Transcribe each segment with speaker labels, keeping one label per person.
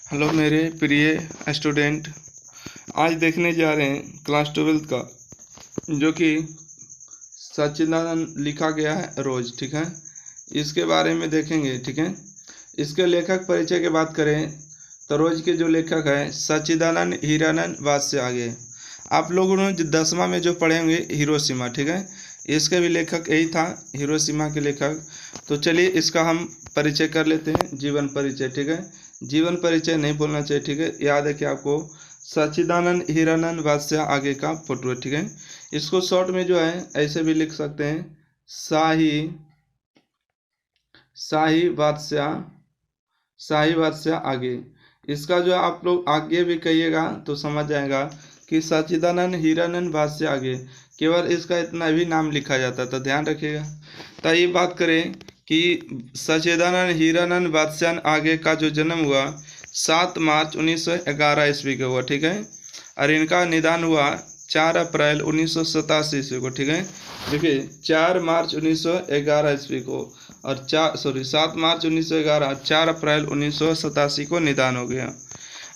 Speaker 1: Hello मेरे प्रिय student, आज देखने जा रहे हैं क्लास 12 का जो कि सच्चिदानंद लिखा गया है रोज। ठीक है, इसके बारे में देखेंगे। ठीक है, इसके लेखक परिचय की बात करें तो रोज के जो लेखक है सच्चिदानंद हीरानंद वात्स्य आगे। आप लोगों ने 10वां में जो पढ़े होंगे हिरोशिमा, ठीक है, इसके भी लेखक यही था, हिरोशिमा के लेखक। तो चलिए इसका हम परिचय कर लेते हैं, जीवन परिचय। ठीक है, जीवन परिचय नहीं बोलना चाहिए। ठीक है, याद है कि आपको सच्चिदानंद हीरानंद वात्स्य आगे का फोटो है। ठीक है, इसको शॉर्ट में जो है ऐसे भी लिख सकते हैं, शाही वात्स्य आगे। इसका जो आप लोग आगे भी कहिएगा तो समझ आएगा कि सच्चिदानंद हीरानंद वात्स्य आगे, केवल इसका इतना भी नाम लिखा जाता, तो ध्यान रखिएगा। तो ये बात करें कि सच्चिदानंद हीरानंद वात्स्यायन आगे का जो जन्म हुआ 7 मार्च 1911 ईस्वी को हुआ। ठीक है, और इनका निधन हुआ 4 अप्रैल 1987 ईस्वी को। ठीक है, देखिए 4 मार्च 1911 ईस्वी को और 7 मार्च 1911, 4 अप्रैल 1987 को निधन हो गया।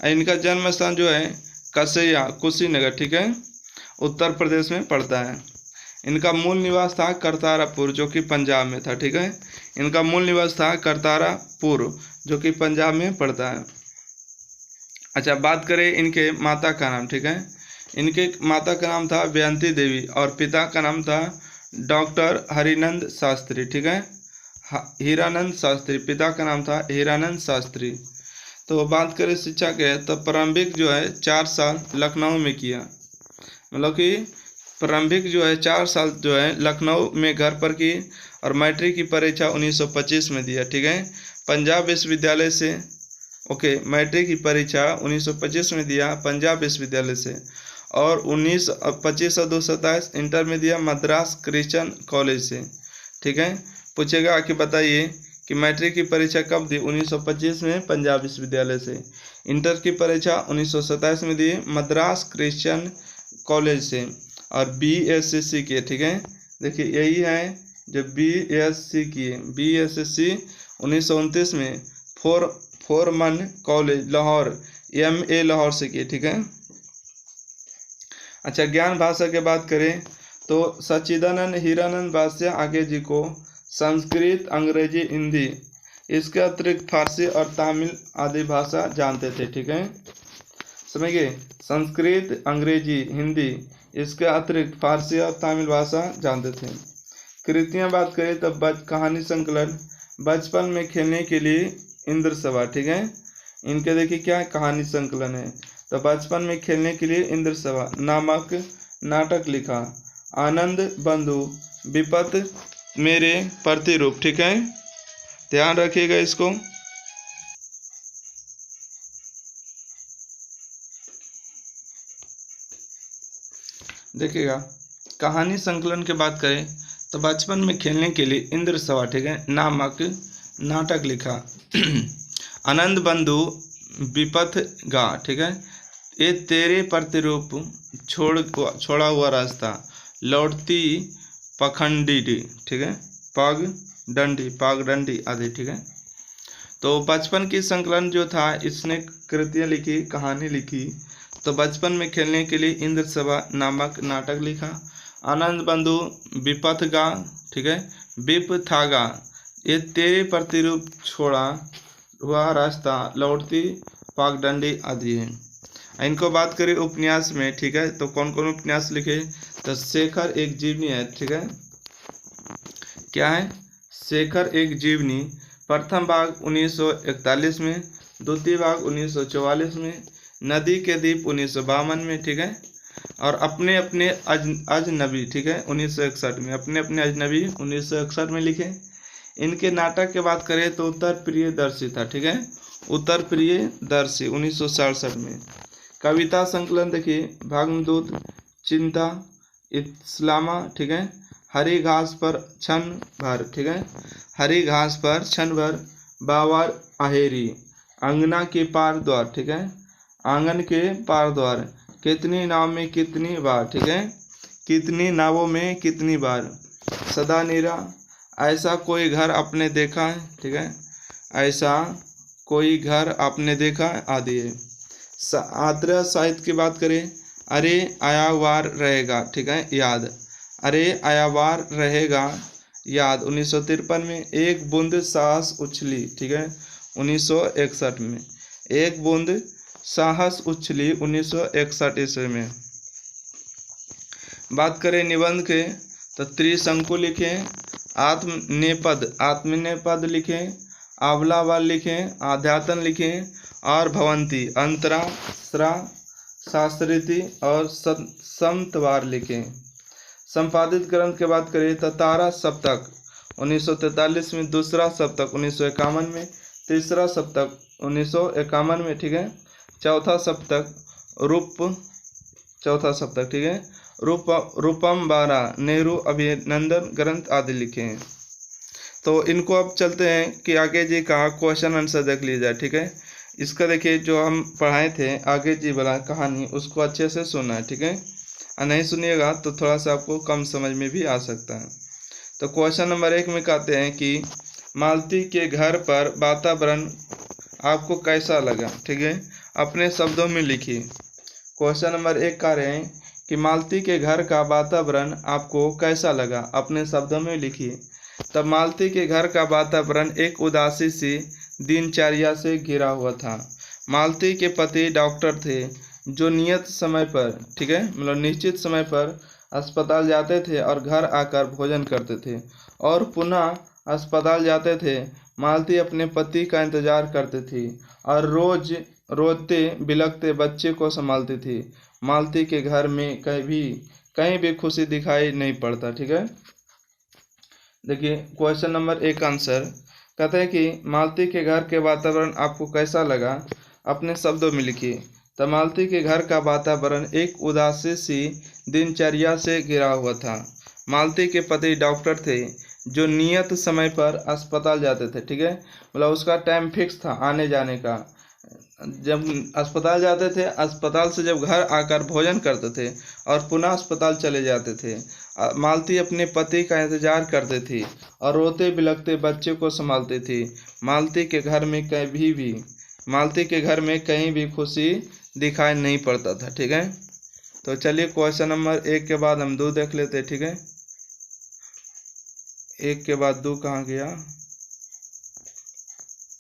Speaker 1: इनका जन्म स्थान जो है कसैया कुशीनगर, ठीक है, उत्तर प्रदेश में पड़ता है। इनका मूल निवास था करतारपुर जो कि पंजाब में था। ठीक है, इनका मूल निवास था करतारपुर जो कि पंजाब में पड़ता है। अच्छा, बात करें इनके माता का नाम। ठीक है, इनके माता का नाम था बेअंती देवी और पिता का नाम था डॉक्टर हरिनंद शास्त्री। ठीक है, हीरानंद शास्त्री, पिता का नाम था हीरानंद शास्त्री। तो बात करें शिक्षा के तो प्रारंभिक जो है 4 साल लखनऊ में किया, मतलब कि प्रारंभिक जो है 4 साल जो है लखनऊ में घर पर की और मैट्रिक की परीक्षा 1925 में दिया। ठीक है, पंजाब विश्वविद्यालय से मैट्रिक की परीक्षा 1925 में दिया पंजाब विश्वविद्यालय से, और 1925 और 227 इंटर में दिया मद्रास क्रिश्चियन कॉलेज से। ठीक है, पूछेगा कि बताइए कि मैट्रिक की परीक्षा कब दी, 1925 में पंजाब विश्वविद्यालय से। इंटर की परीक्षा 1927 में दी मद्रास क्रिश्चियन कॉलेज से, और BSc किए। ठीक है, देखिए यही है जो BSc किए, BSc 1929 में Foreman college Lahore MA Lahore से किए। ठीक है, अच्छा, ज्ञान भाषा के बात करें तो सच्चिदानंद हीरानंद वात्स्य आगे जी को संस्कृत, अंग्रेजी, हिंदी, इसके अतिरिक्त फारसी और तमिल आदि भाषा जानते थे। ठीक है, समझिए, संस्कृत, अंग्रेजी, हिंदी, इसके अतिरिक्त फारसी और तमिल भाषा जानते थे। कृतियाँ बात करें तो कहानी संकलन, बचपन में खेलने के लिए इंद्र सभा। ठीक है, इनके देखिए क्या कहानी संकलन है, तो बचपन में खेलने के लिए इंद्र सभा नामक नाटक लिखा, आनंद बंधु, विपत मेरे प्रतिरूप। ठीक है, ध्यान रखिएगा इसको। देखिएगा, कहानी संकलन की बात करें तो बचपन में खेलने के लिए इंद्र सभा, ठीक है, नामक नाटक लिखा, आनंद बंधु विपथ गा। ठीक है, ये तेरे प्रतिरूप, छोड़ा हुआ रास्ता, लौटती पखंडी, ठीक है, पागडंडी आदि। ठीक है, तो बचपन की संकलन जो था इसने कृतियाँ लिखी, कहानी लिखी। तो बचपन में खेलने के लिए इंद्र सभा नामक नाटक लिखा, आनंद बंधु विपथ गा, ठीक है, विप था गा, ये तेरे प्रतिरूप, छोड़ा हुआ रास्ता, लौटती पागडंडी आदि है। इनको बात करें उपन्यास में, ठीक है, तो कौन कौन उपन्यास लिखे, तो शेखर एक जीवनी है। ठीक है, क्या है, शेखर एक जीवनी, प्रथम भाग 1941 में, द्वितीय भाग 1944 में, नदी के द्वीप 1952 में। ठीक है, और अपने अपने अजनबी, ठीक है, 1961 में, अपने अपने अजनबी 1961 में लिखे। इनके नाटक की बात करें तो उत्तर प्रियदर्शी था। ठीक है, उत्तर प्रियदर्शी 1967 में। कविता संकलन देखिए, भाग्यदूत, चिंता, इस्लामा, ठीक है, हरी घास पर क्षण भर, ठीक है, हरी घास पर क्षण भर, बावर आहेरी, अंगना के पार द्वार, ठीक है, आंगन के पार द्वार, कितनी नाव में कितनी बार, ठीक है, कितनी नावों में कितनी बार, सदा नीरा, ऐसा कोई घर आपने देखा है, ठीक है, ऐसा कोई घर आपने देखा आदि है। आत्रेय साहित्य की बात करें, अरे आयावार रहेगा, ठीक है, याद, अरे आयावार रहेगा याद 1953 में। एक बूंद साहस उछली, ठीक है, 1961 में। एक बूंद साहस उछली 1961 ईस्वी में। बात करें निबंध के तो त्रिशंकु लिखें, आत्मनेपद लिखें, आंवलावाल लिखें, आध्यात्म लिखें और भवंती, अंतरा, स्रा, शास्त्रीति और समतवार लिखें। संपादित ग्रंथ की बात करें तो तारा सप्तक 1943 में, दूसरा सप्तक 1951 में, तीसरा सप्तक 1951 में, ठीक है, चौथा सप्तक, ठीक है, रूपम 12, नेहरू अभिनंदन ग्रंथ आदि लिखे हैं। तो इनको अब चलते हैं कि आगे जी का क्वेश्चन आंसर देख लीजिए, ठीक है। इसका देखिए जो हम पढ़ाए थे आगे जी वाला कहानी, उसको अच्छे से सुनना है, ठीक है, और नहीं सुनिएगा तो थोड़ा सा आपको कम समझ में भी आ सकता है। तो क्वेश्चन नंबर 1 में कहते हैं कि मालती के घर पर वातावरण आपको कैसा लगा, ठीक है, अपने शब्दों में लिखिए। क्वेश्चन नंबर 1 कह रहे हैं कि मालती के घर का वातावरण आपको कैसा लगा, अपने शब्दों में लिखिए। तब मालती के घर का वातावरण एक उदासी सी दिनचर्या से घिरा हुआ था। मालती के पति डॉक्टर थे जो नियत समय पर, ठीक है, मतलब निश्चित समय पर अस्पताल जाते थे और घर आकर भोजन करते थे और पुनः अस्पताल जाते थे। मालती अपने पति का इंतजार करती थी और रोज रोते बिलखते बच्चे को संभालती थी। मालती के घर में कहीं भी खुशी दिखाई नहीं पड़ता, ठीक है। देखिए क्वेश्चन नंबर 1 आंसर कहते हैं कि मालती के घर के वातावरण आपको कैसा लगा, अपने शब्दों में लिखिए। तो मालती के घर का वातावरण एक उदासी सी दिनचर्या से घिरा हुआ था। मालती के पति डॉक्टर थे जो नियत समय पर अस्पताल जाते थे, ठीक है, मतलब उसका टाइम फिक्स था आने जाने का। जब अस्पताल जाते थे, अस्पताल से जब घर आकर भोजन करते थे और पुनः अस्पताल चले जाते थे। मालती अपने पति का इंतजार करती थी और रोते बिलखते बच्चे को संभालती थी। मालती के घर में कहीं भी खुशी दिखाई नहीं पड़ता था, ठीक है। तो चलिए क्वेश्चन नंबर 1 के बाद हम 2 देख लेते हैं, ठीक है। 1 के बाद 2 कहाँ गया,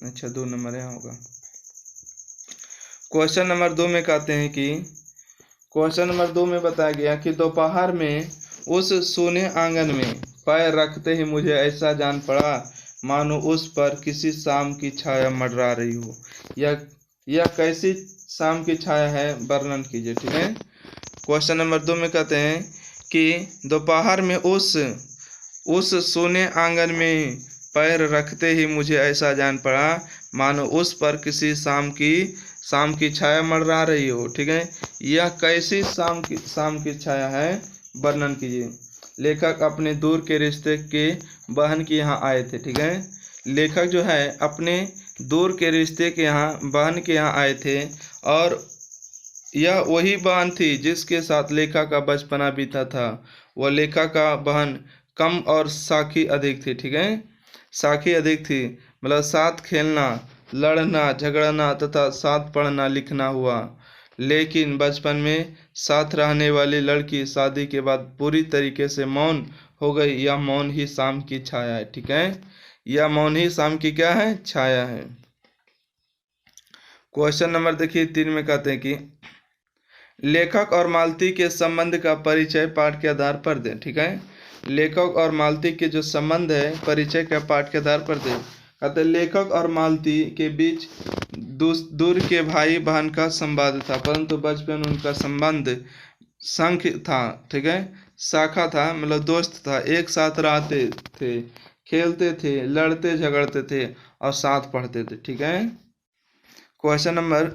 Speaker 1: अच्छा 2 नंबर यहाँ होगा। क्वेश्चन नंबर 2 में कहते हैं कि क्वेश्चन नंबर 2 में बताया गया कि दोपहर में उस सूने आंगन में पैर रखते ही मुझे ऐसा जान पड़ा मानो उस पर किसी शाम की छाया मंडरा रही हो। यह कैसी शाम की छाया है, वर्णन कीजिए, ठीक है। क्वेश्चन नंबर 2 में कहते हैं कि दोपहर में उस सूने आंगन में पैर रखते ही मुझे ऐसा जान पड़ा मानो उस पर किसी शाम की छाया मंडरा रही हो, ठीक है। यह कैसी शाम की छाया है, वर्णन कीजिए। लेखक अपने दूर के रिश्ते के बहन के यहाँ आए थे, ठीक है। लेखक जो है अपने दूर के रिश्ते के यहाँ बहन के यहाँ आए थे और यह वही बहन थी जिसके साथ लेखा का बचपना बीता था। वह लेखा का बहन कम और साखी अधिक थी, ठीक है, साखी अधिक थी, मतलब साथ खेलना, लड़ना झगड़ना तथा साथ पढ़ना लिखना हुआ। लेकिन बचपन में साथ रहने वाली लड़की शादी के बाद पूरी तरीके से मौन हो गई। यह मौन ही शाम की छाया है, ठीक है, यह मौन ही शाम की क्या है, छाया है। क्वेश्चन नंबर देखिए 3 में कहते हैं कि लेखक और मालती के संबंध का परिचय पाठ के आधार पर दें, ठीक है। लेखक और मालती के जो संबंध है परिचय का पाठ के आधार पर दें। कहते लेखक और मालती के बीच दूर के भाई बहन का संवाद था, परंतु बचपन उनका संबंध संख था, ठीक है, शाखा था, मतलब दोस्त था। एक साथ रहते थे, खेलते थे, लड़ते झगड़ते थे और साथ पढ़ते थे, ठीक है। क्वेश्चन नंबर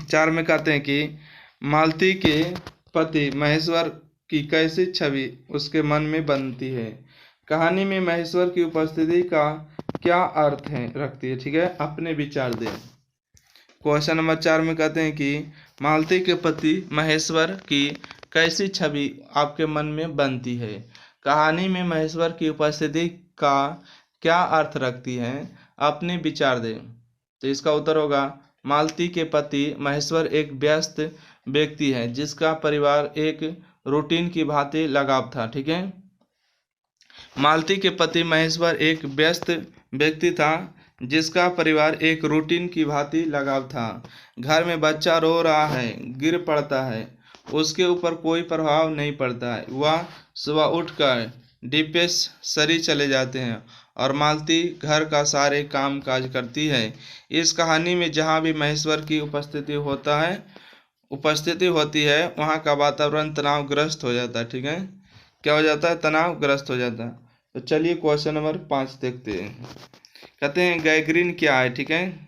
Speaker 1: 4 में कहते हैं कि मालती के पति महेश्वर की कैसी छवि उसके मन में बनती है। कहानी में महेश्वर की उपस्थिति का क्या अर्थ है रखती है, ठीक है, अपने विचार दें। क्वेश्चन नंबर 4 में कहते हैं कि मालती के पति महेश्वर की कैसी छवि आपके मन में बनती है। कहानी में महेश्वर की उपस्थिति का क्या अर्थ रखती है, अपने विचार दें। तो इसका उत्तर होगा मालती के पति महेश्वर एक व्यस्त व्यक्ति है जिसका परिवार एक रूटीन की भांति लगाव था। ठीक है, मालती के पति महेश्वर एक व्यस्त व्यक्ति था जिसका परिवार एक रूटीन की भांति लगाव था। घर में बच्चा रो रहा है, गिर पड़ता है, उसके ऊपर कोई प्रभाव नहीं पड़ता है। वह सुबह उठकर डिस्पेंसरी चले जाते हैं और मालती घर का सारे काम काज करती है। इस कहानी में जहाँ भी महेश्वर की उपस्थिति होती है वहाँ का वातावरण तनावग्रस्त हो जाता है। ठीक है, क्या हो जाता है? तनावग्रस्त हो जाता है। तो चलिए क्वेश्चन नंबर 5 देखते हैं। कहते हैं गैंग्रीन क्या है? ठीक है,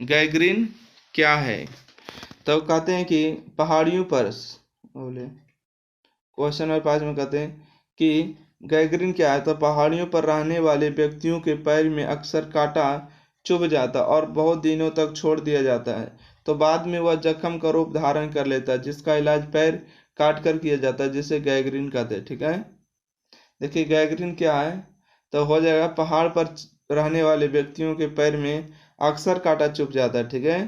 Speaker 1: गैंग्रीन क्या है? तो कहते हैं कि पहाड़ियों पर क्वेश्चन नंबर 5 में कहते हैं कि गैंग्रीन क्या है? तो पहाड़ियों पर रहने वाले व्यक्तियों के पैर में अक्सर कांटा चुभ जाता और बहुत दिनों तक छोड़ दिया जाता है, तो बाद में वह जख्म का रूप धारण कर लेता है जिसका इलाज पैर काट कर किया जाता है, जिसे गैंग्रीन कहते हैं। ठीक है, देखिए गैंग्रीन क्या है? तो हो जाएगा पहाड़ पर रहने वाले व्यक्तियों के पैर में अक्सर कांटा चुभ जाता है। ठीक है,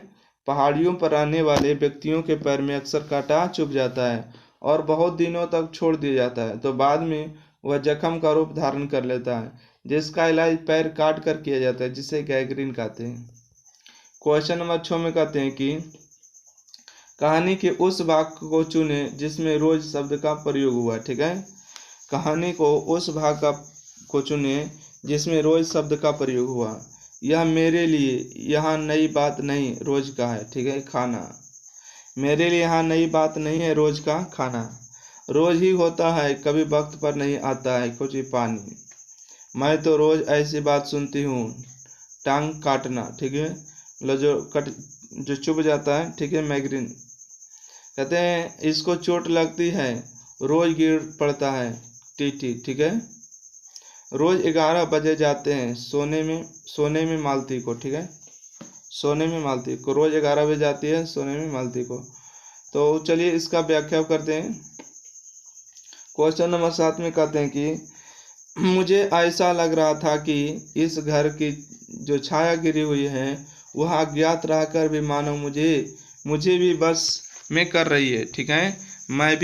Speaker 1: पहाड़ियों पर रहने वाले व्यक्तियों के पैर में अक्सर कांटा चुभ जाता है और बहुत दिनों तक छोड़ दिया जाता है, तो बाद में वह जख्म का रूप धारण कर लेता है जिसका इलाज पैर काट कर किया जाता है, जिसे गैंग्रीन कहते हैं। क्वेश्चन नंबर 6 में कहते हैं कि कहानी के उस भाग को चुने जिसमें रोज शब्द का प्रयोग हुआ। ठीक है, कहानी को उस भाग को चुने जिसमें रोज शब्द का प्रयोग हुआ। यह मेरे लिए यहाँ नई बात नहीं रोज का है। ठीक है, खाना मेरे लिए यहाँ नई बात नहीं है, रोज का खाना रोज ही होता है, कभी वक्त पर नहीं आता है कुछ ही पानी। मैं तो रोज ऐसी बात सुनती हूँ, टांग काटना। ठीक है, जो चुभ जाता है। ठीक है, मैग्रीन कहते हैं इसको चोट लगती है, रोज गिर पड़ता है टीटी। ठीक है, रोज 11 बजे जाते हैं सोने में मालती को। ठीक है, सोने में मालती को रोज 11 बजे जाती है सोने में मालती को। तो चलिए इसका व्याख्या करते हैं। क्वेश्चन नंबर 7 में कहते हैं कि मुझे ऐसा लग रहा था कि इस घर की जो छाया गिरी हुई है वह अज्ञात रहकर भी मानो मुझे भी बस में कर रही है। ठीक है, मैं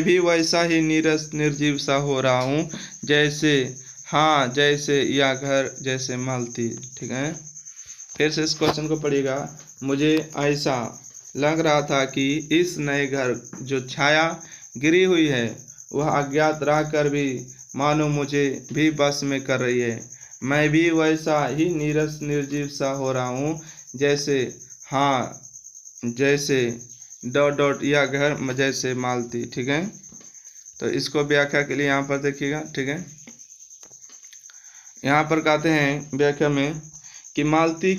Speaker 1: भी वैसा ही नीरस निर्जीव सा हो रहा हूँ जैसे यह घर जैसे मालती। ठीक है, फिर से इस क्वेश्चन को पढ़िएगा। मुझे ऐसा लग रहा था कि इस नए घर जो छाया गिरी हुई है वह अज्ञात रहकर भी मानो मुझे भी बस में कर रही है। मैं भी वैसा ही नीरस निर्जीव सा हो रहा हूँ जैसे डॉट या घर जैसे मालती। ठीक है, तो इसको व्याख्या के लिए यहाँ पर देखिएगा। ठीक है, यहाँ पर कहते हैं व्याख्या में कि मालती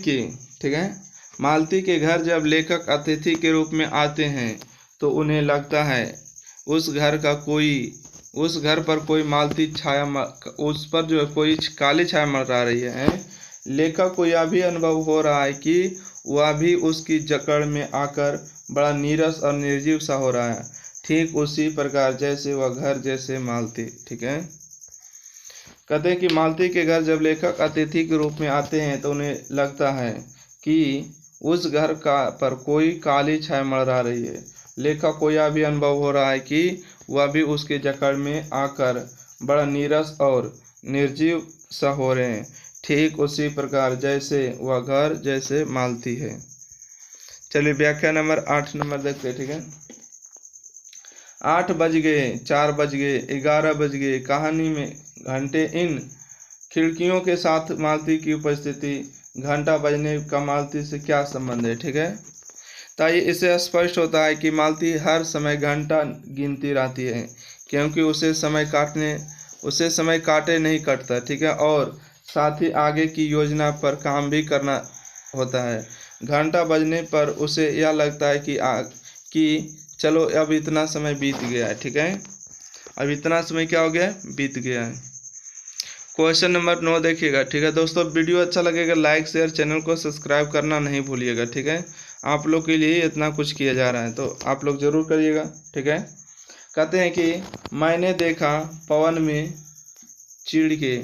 Speaker 1: के घर जब लेखक अतिथि के रूप में आते हैं तो उन्हें लगता है उस घर पर कोई मालती छाया उस पर जो कोई काली छाया मंडरा रही है। लेखक को यह भी अनुभव हो रहा है कि वह भी उसकी जकड़ में आकर बड़ा नीरस और निर्जीव सा हो रहा है, ठीक उसी प्रकार जैसे वह घर जैसे मालती। ठीक है, कहते हैं कि मालती के घर जब लेखक अतिथि के रूप में आते हैं तो उन्हें लगता है कि उस घर पर कोई काली छाया मंडरा रही है। लेखक को यह भी अनुभव हो रहा है कि वह भी उसके जकड़ में आकर बड़ा नीरस और निर्जीव सा हो रहे हैं, ठीक उसी प्रकार जैसे वह घर जैसे मालती है। चलिए व्याख्या नंबर 8 नंबर देखते हैं। ठीक है, 8 बज गए, 4 बज गए, 11 बज गए, कहानी में घंटे इन खिड़कियों के साथ मालती की उपस्थिति, घंटा बजने का मालती से क्या संबंध है। ठीक है, ताकि इससे स्पष्ट होता है कि मालती हर समय घंटा गिनती रहती है क्योंकि उसे समय काटे नहीं कटता। ठीक है, और साथ ही आगे की योजना पर काम भी करना होता है। घंटा बजने पर उसे यह लगता है कि चलो अब इतना समय बीत गया है। ठीक है, अब इतना समय क्या हो गया, बीत गया है। क्वेश्चन नंबर 9 देखिएगा। ठीक है दोस्तों, वीडियो अच्छा लगेगा लाइक शेयर, चैनल को सब्सक्राइब करना नहीं भूलिएगा। ठीक है, आप लोग के लिए इतना कुछ किया जा रहा है तो आप लोग जरूर करिएगा। ठीक है, कहते हैं कि मैंने देखा पवन में चिड़ के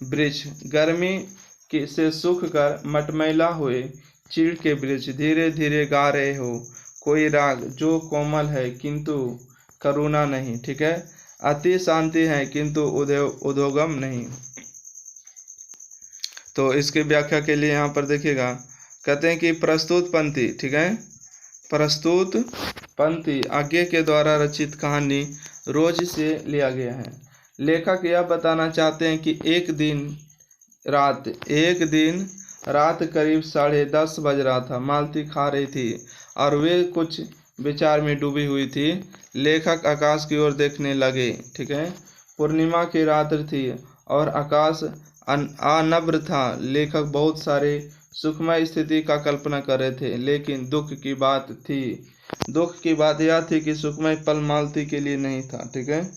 Speaker 1: वृक्ष, गर्मी कि से सुख कर मटमैला हुए चीड़ के वृक्ष धीरे धीरे गा रहे हो कोई राग जो कोमल है किंतु करुणा नहीं। ठीक है, अति शांति है किंतु उद्योगम नहीं। तो इसकी व्याख्या के लिए यहाँ पर देखिएगा, कहते हैं कि प्रस्तुत पंक्ति, ठीक है, प्रस्तुत पंक्ति आगे के द्वारा रचित कहानी रोज से लिया गया है। लेखक यह बताना चाहते हैं कि एक दिन रात करीब 10:30 बज रहा था। मालती खा रही थी और वे कुछ विचार में डूबी हुई थी। लेखक आकाश की ओर देखने लगे। ठीक है, पूर्णिमा की रात्रि थी और आकाश अनब्र था। लेखक बहुत सारे सुखमय स्थिति का कल्पना कर रहे थे, लेकिन दुख की बात यह थी कि सुखमय पल मालती के लिए नहीं था। ठीक है,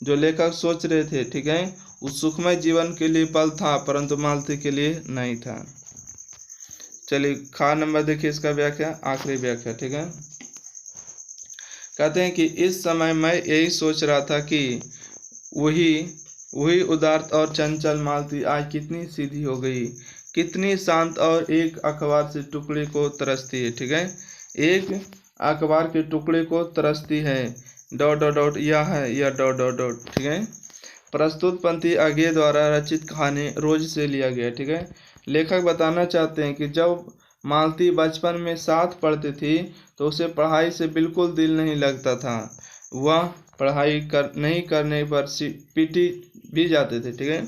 Speaker 1: जो लेखक सोच रहे थे, ठीक है, उस सुखमय जीवन के लिए पल था, परंतु मालती के लिए नहीं था। चलिए खा नंबर देखिए इसका व्याख्या, आखिरी व्याख्या। ठीक है, कहते हैं कि इस समय मैं यही सोच रहा था कि वही उदार और चंचल मालती आज कितनी सीधी हो गई, कितनी शांत और एक अखबार से टुकड़े को तरसती है। ठीक है, एक अखबार के टुकड़े को तरसती है। ... यह है यह ... ठीक है, प्रस्तुत पंक्ति आगे द्वारा रचित कहानी रोज से लिया गया। ठीक है, लेखक बताना चाहते हैं कि जब मालती बचपन में साथ पढ़ती थी तो उसे पढ़ाई से बिल्कुल दिल नहीं लगता था। वह पढ़ाई नहीं करने पर पीटी भी जाते थे। ठीक है,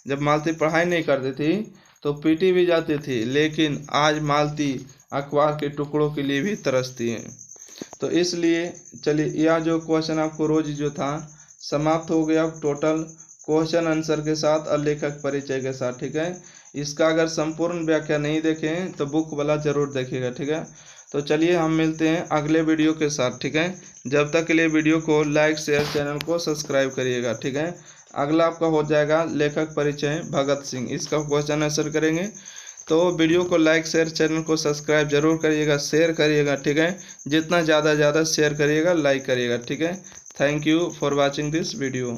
Speaker 1: जब मालती पढ़ाई नहीं करती थी तो पीटी भी जाती थी, लेकिन आज मालती अखबार के टुकड़ों के लिए भी तरसती है। तो इसलिए चलिए यह जो क्वेश्चन आपको रोज जो था समाप्त हो गया, टोटल क्वेश्चन आंसर के साथ और लेखक परिचय के साथ। ठीक है, इसका अगर संपूर्ण व्याख्या नहीं देखें तो बुक वाला जरूर देखिएगा। ठीक है, तो चलिए हम मिलते हैं अगले वीडियो के साथ। ठीक है, जब तक के लिए वीडियो को लाइक शेयर, चैनल को सब्सक्राइब करिएगा। ठीक है, अगला आपका हो जाएगा लेखक परिचय भगत सिंह, इसका क्वेश्चन आंसर करेंगे। तो वीडियो को लाइक शेयर, चैनल को सब्सक्राइब जरूर करिएगा, शेयर करिएगा। ठीक है, जितना ज़्यादा शेयर करिएगा, लाइक करिएगा। ठीक है, thank you for watching this video.